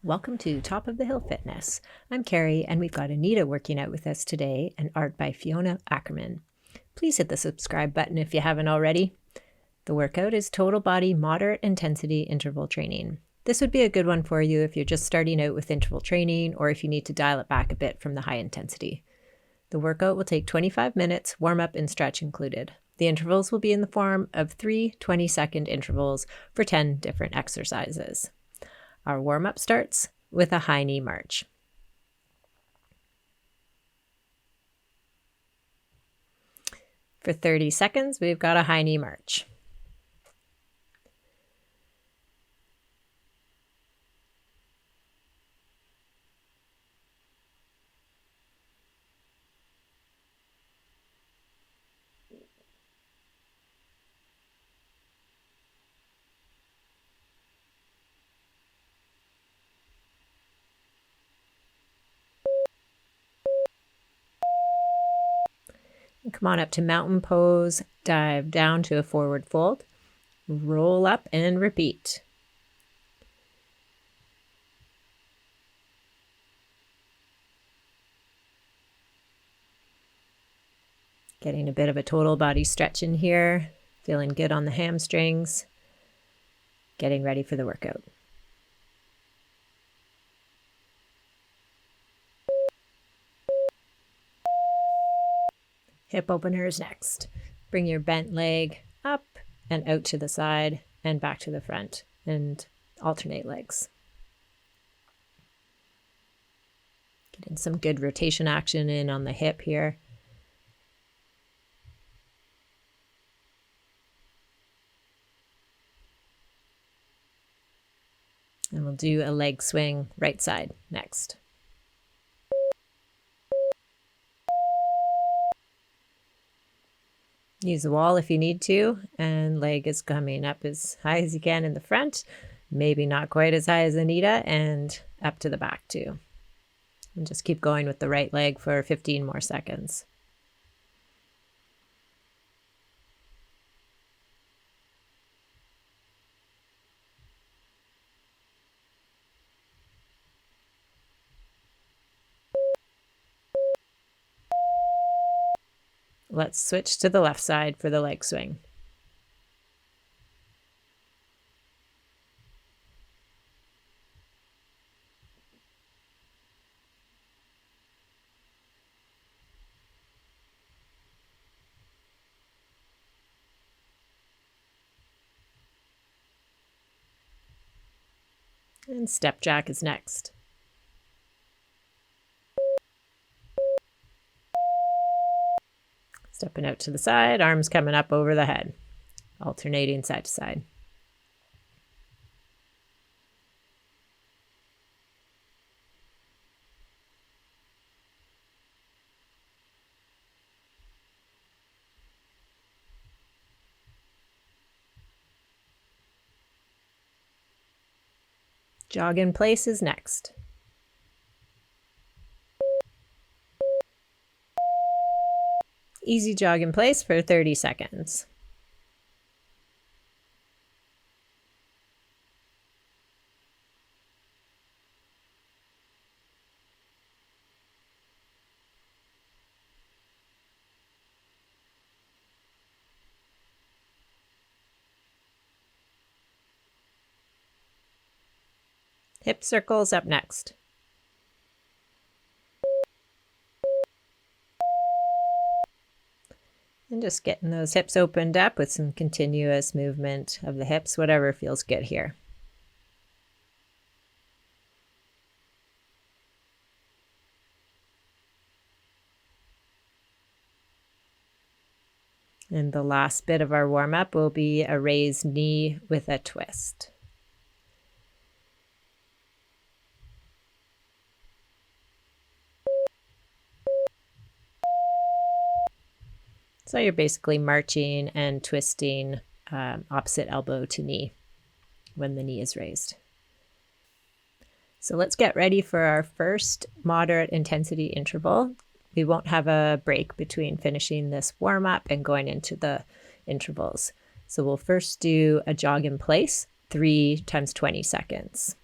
Welcome to Top of the Hill Fitness. I'm Carrie, and we've got Anita working out with us today, and art by Fiona Ackerman. Please hit the subscribe button if you haven't already. The workout is total body moderate intensity interval training. This would be a good one for you if you're just starting out with interval training or if you need to dial it back a bit from the high intensity. The workout will take 25 minutes, warm up and stretch included. The intervals will be in the form of 3 20-second intervals for 10 different exercises. Our warm-up starts with a high knee march. For 30 seconds, we've got a high knee march. Come on up to mountain pose, dive down to a forward fold, roll up and repeat. Getting a bit of a total body stretch in here, feeling good on the hamstrings, getting ready for the workout. Hip openers next. Bring your bent leg up and out to the side and back to the front and alternate legs. Getting some good rotation action in on the hip here. And we'll do a leg swing right side next. Use the wall if you need to, and leg is coming up as high as you can in the front, maybe not quite as high as Anita, and up to the back too. And just keep going with the right leg for 15 more seconds. Let's switch to the left side for the leg swing. And step jack is next. Stepping out to the side, arms coming up over the head, alternating side to side. Jog in place is next. Easy jog in place for 30 seconds. Hip circles up next. And just getting those hips opened up with some continuous movement of the hips, whatever feels good here. And the last bit of our warm-up will be a raised knee with a twist. So you're basically marching and twisting opposite elbow to knee when the knee is raised. So let's get ready for our first moderate intensity interval. We won't have a break between finishing this warm-up and going into the intervals. So we'll first do a jog in place, 3 times 20 seconds.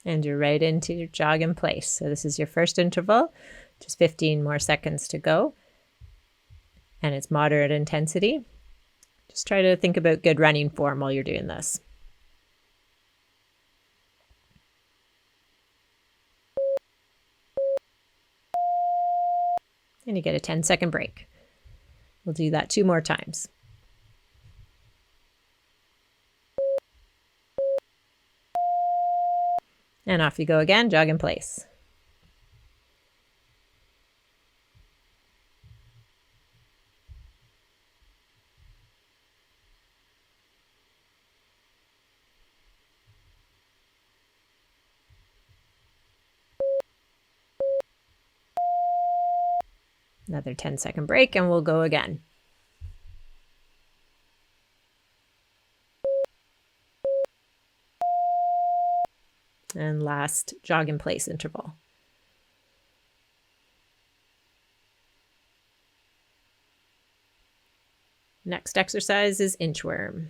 And you're right into your jog in place. So this is your first interval, just 15 more seconds to go. And it's moderate intensity. Just try to think about good running form while you're doing this. And you get a 10-second break. We'll do that 2 more times. And off you go again, jog in place. Another 10-second break and we'll go again. And last jog in place interval. Next exercise is inchworm.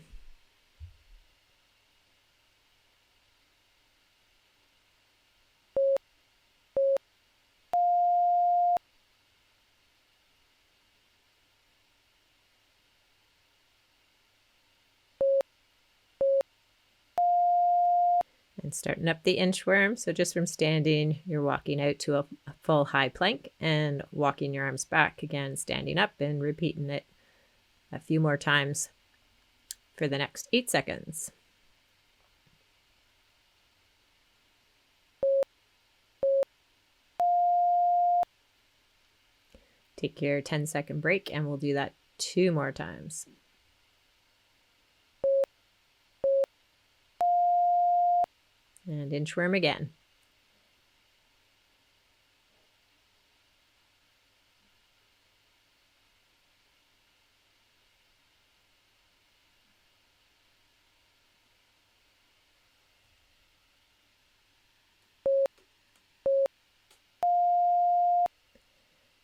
And starting up the inchworm. So just from standing, you're walking out to a full high plank and walking your arms back again, standing up and repeating it a few more times for the next 8 seconds. Take your 10-second break and we'll do that 2 more times. And inchworm again.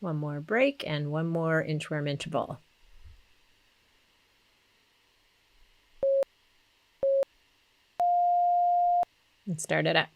One more break and one more inchworm interval. And start it up.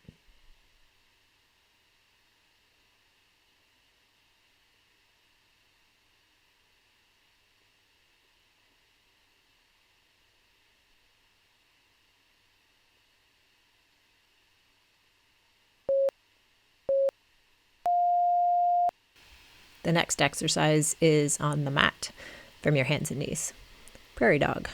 The next exercise is on the mat from your hands and knees. Prairie dog.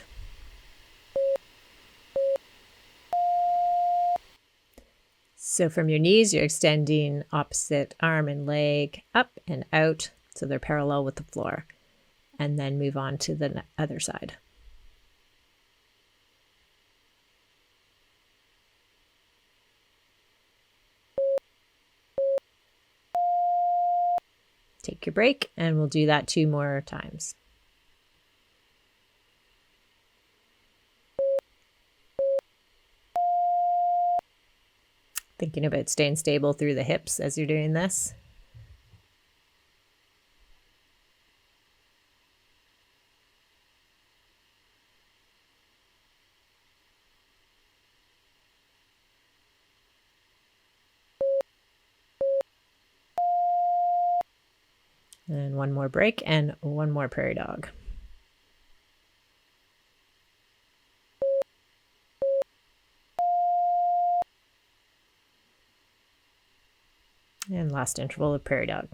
So from your knees, you're extending opposite arm and leg up and out so they're parallel with the floor. And then move on to the other side. Take your break and we'll do that 2 more times. Thinking about staying stable through the hips as you're doing this. And one more break and one more prairie dog. And last interval of prairie dog.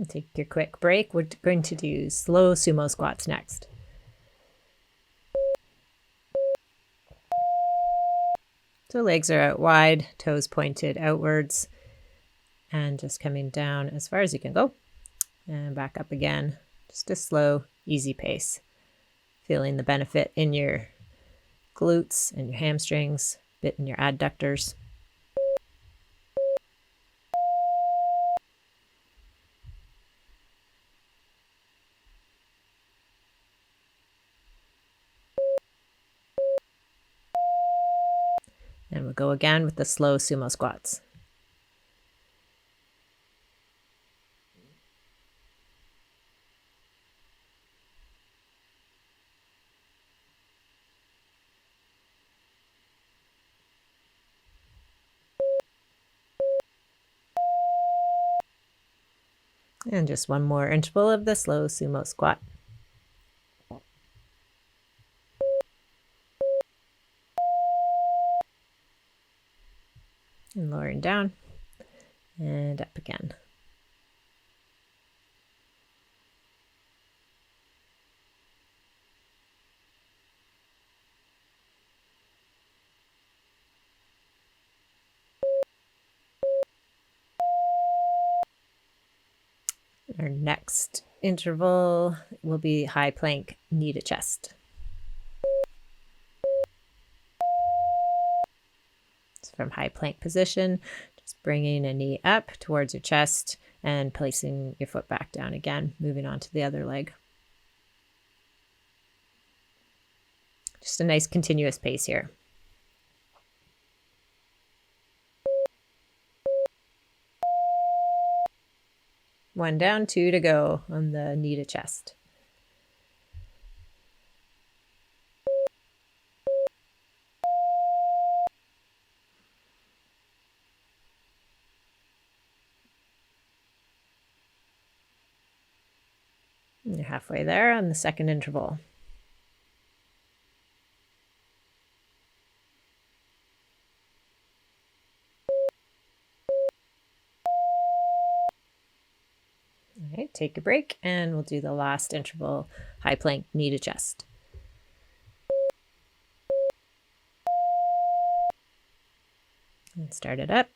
Take your quick break. We're going to do slow sumo squats next. So legs are out wide, toes pointed outwards, and just coming down as far as you can go. And back up again. Just a slow, easy pace. Feeling the benefit in your glutes and your hamstrings, a bit in your adductors. And we'll go again with the slow sumo squats. And just one more interval of the slow sumo squat. And lowering down and up again. Our next interval will be high plank knee to chest. So from high plank position, just bringing a knee up towards your chest and placing your foot back down again, moving on to the other leg. Just a nice continuous pace here. One down, two to go on the knee to chest. And you're halfway there on the second interval. All right, take a break and we'll do the last interval, high plank knee to chest. And start it up.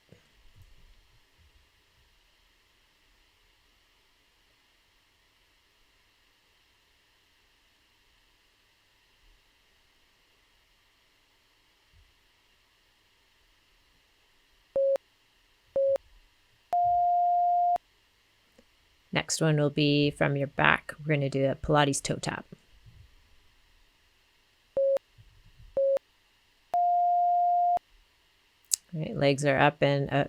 Next one will be from your back. We're going to do a Pilates toe tap. All right, legs are up and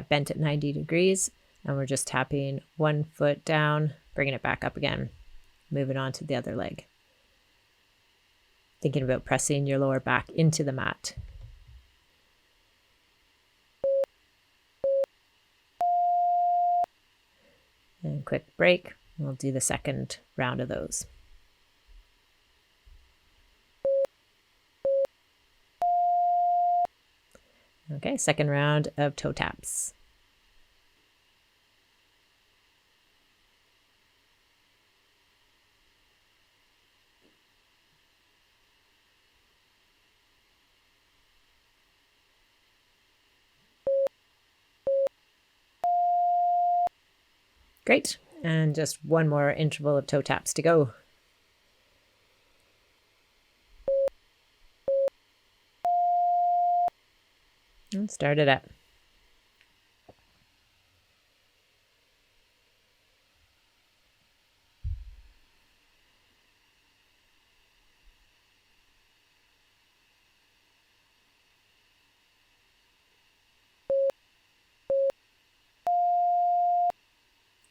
bent at 90 degrees. And we're just tapping one foot down, bringing it back up again, moving on to the other leg. Thinking about pressing your lower back into the mat. And quick break. We'll do the second round of those. Okay, second round of toe taps. Great. And just one more interval of toe taps to go. And start it up.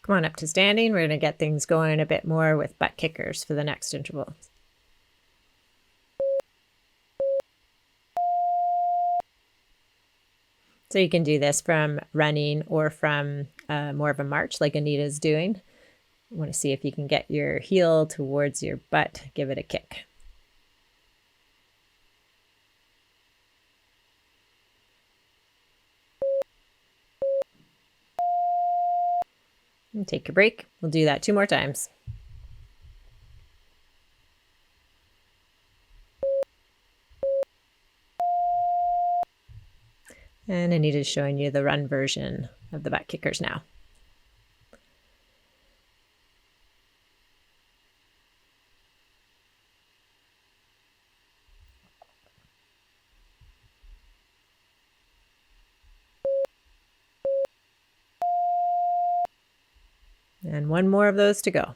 Come on up to standing. We're going to get things going a bit more with butt kickers for the next interval. So you can do this from running or from more of a march like Anita's doing. You want to see if you can get your heel towards your butt. Give it a kick. And take a break. We'll do that 2 more times. And Anita's showing you the run version of the butt kickers now. And one more of those to go.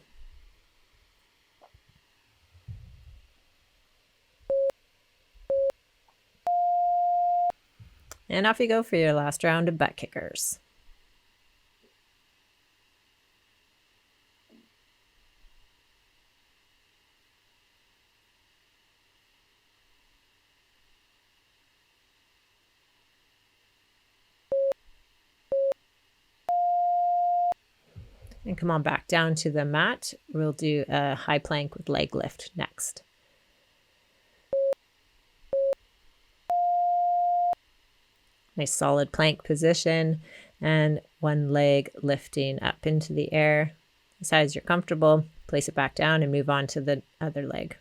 And off you go for your last round of butt kickers. And come on back down to the mat. We'll do a high plank with leg lift next. Nice solid plank position and one leg lifting up into the air. As high as you're comfortable, place it back down and move on to the other leg.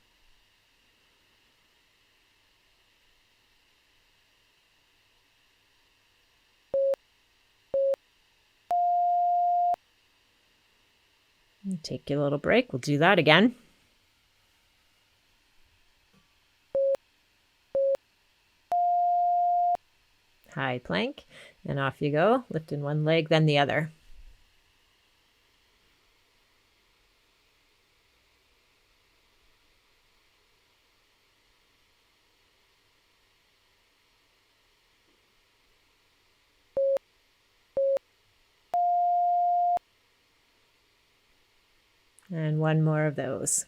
Take a little break. We'll do that again. High plank, and off you go, lifting one leg, then the other. And one more of those.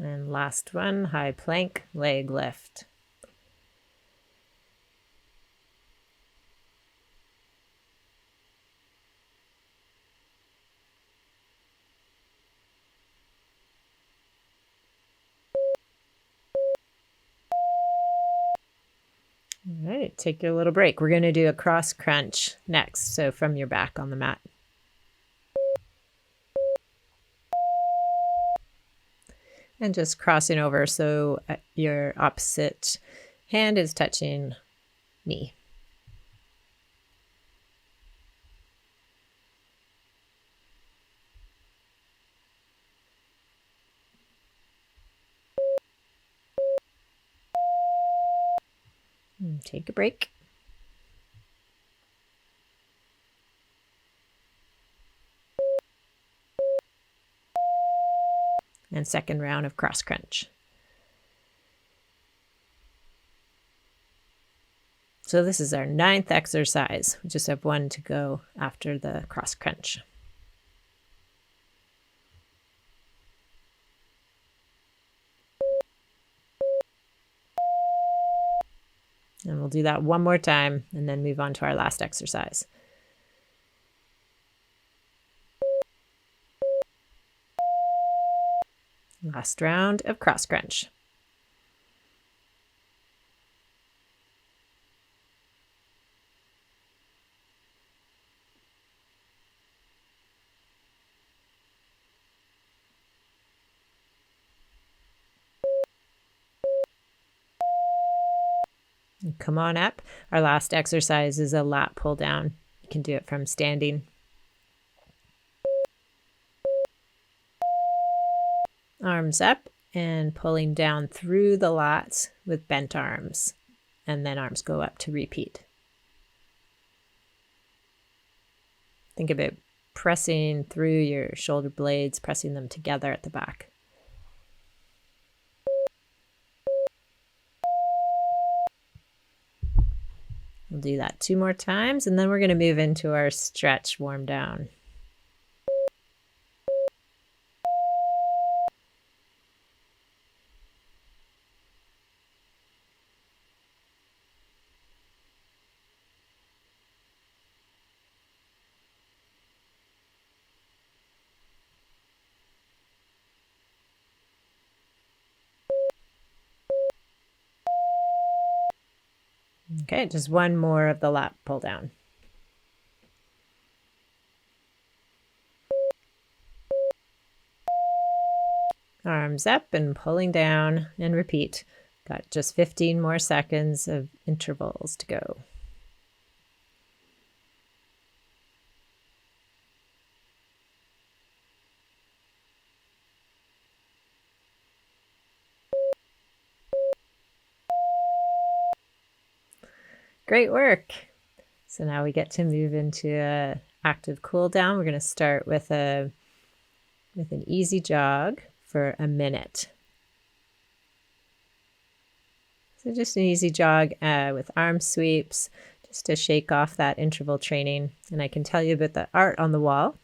And last one, high plank, leg lift. All right, take your little break. We're going to do a cross crunch next, so from your back on the mat. And just crossing over so your opposite hand is touching knee. And take a break. And second round of cross crunch. So this is our 9th exercise. We just have one to go after the cross crunch. And we'll do that one more time and then move on to our last exercise. Last round of cross crunch. And come on up. Our last exercise is a lat pull down. You can do it from standing. Arms up and pulling down through the lats with bent arms, and then arms go up to repeat. Think about pressing through your shoulder blades, pressing them together at the back. We'll do that 2 more times, and then we're going to move into our stretch warm down. Okay, just one more of the lat pull down. Arms up and pulling down and repeat. Got just 15 more seconds of intervals to go. Great work. So now we get to move into a active cool down. We're going to start with an easy jog for a minute. So just an easy jog with arm sweeps, just to shake off that interval training. And I can tell you about the art on the wall.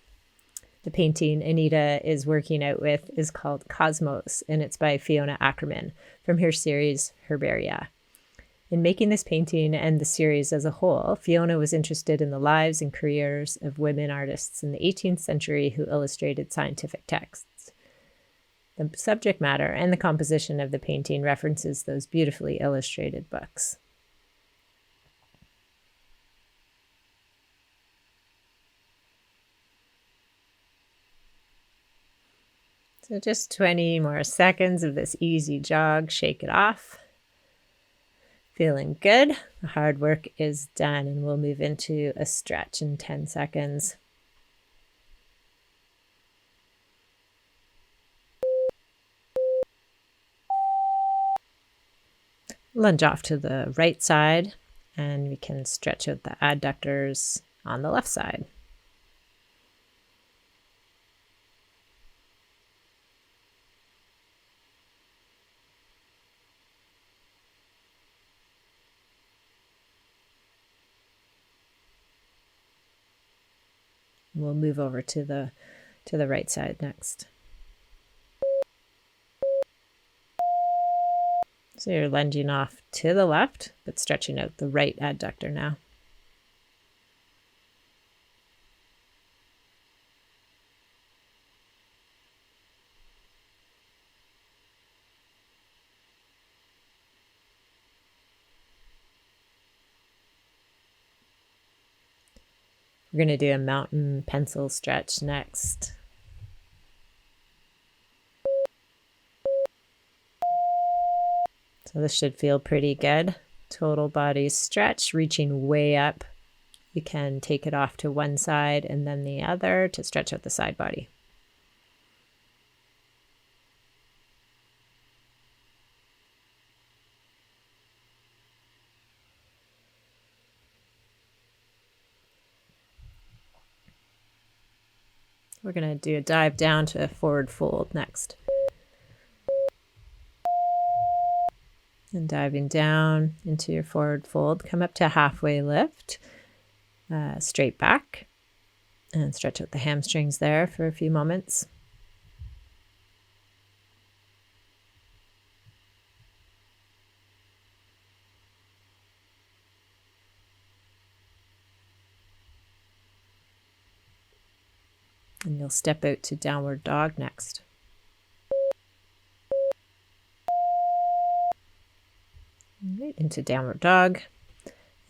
The painting Anita is working out with is called Cosmos, and it's by Fiona Ackerman from her series Herbaria. In making this painting and the series as a whole, Fiona was interested in the lives and careers of women artists in the 18th century who illustrated scientific texts. The subject matter and the composition of the painting references those beautifully illustrated books. So just 20 more seconds of this easy jog, shake it off. Feeling good. The hard work is done, and we'll move into a stretch in 10 seconds. Lunge off to the right side, and we can stretch out the adductors on the left side. We'll move over to the right side next. So you're lunging off to the left, but stretching out the right adductor now. We're going to do a mountain pencil stretch next. So this should feel pretty good. Total body stretch, reaching way up. You can take it off to one side and then the other to stretch out the side body. We're going to do a dive down to a forward fold next. And diving down into your forward fold, come up to halfway lift, straight back, and stretch out the hamstrings there for a few moments. And you'll step out to downward dog next. Right into downward dog.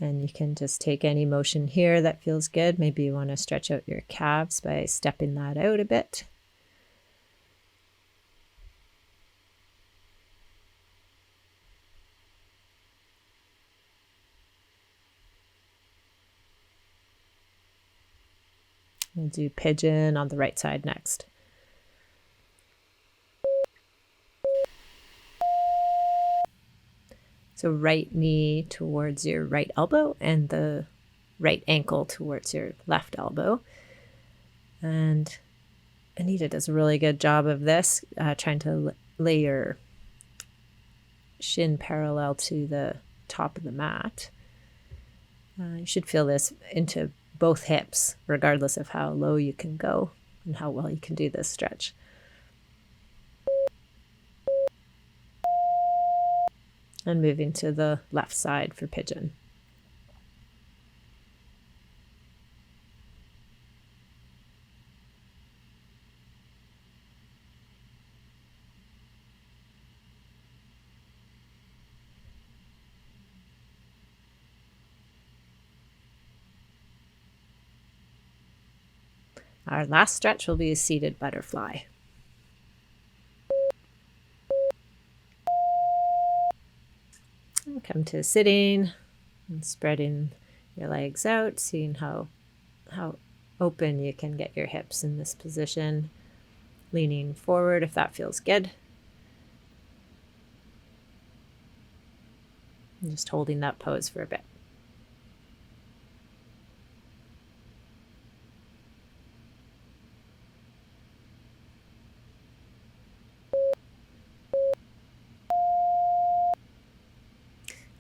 And you can just take any motion here that feels good. Maybe you want to stretch out your calves by stepping that out a bit. We'll do pigeon on the right side next. So right knee towards your right elbow and the right ankle towards your left elbow. And Anita does a really good job of this, trying to lay your shin parallel to the top of the mat. You should feel this into both hips, regardless of how low you can go and how well you can do this stretch. And moving to the left side for pigeon. Our last stretch will be a seated butterfly. And come to sitting and spreading your legs out, seeing how open you can get your hips in this position. Leaning forward if that feels good. And just holding that pose for a bit.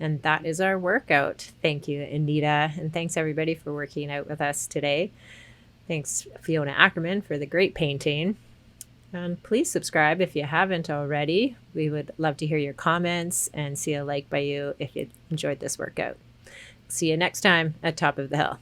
And that is our workout. Thank you, Anita. And thanks everybody for working out with us today. Thanks, Fiona Ackerman, for the great painting. And please subscribe if you haven't already. We would love to hear your comments and see a like by you if you enjoyed this workout. See you next time at Top of the Hill.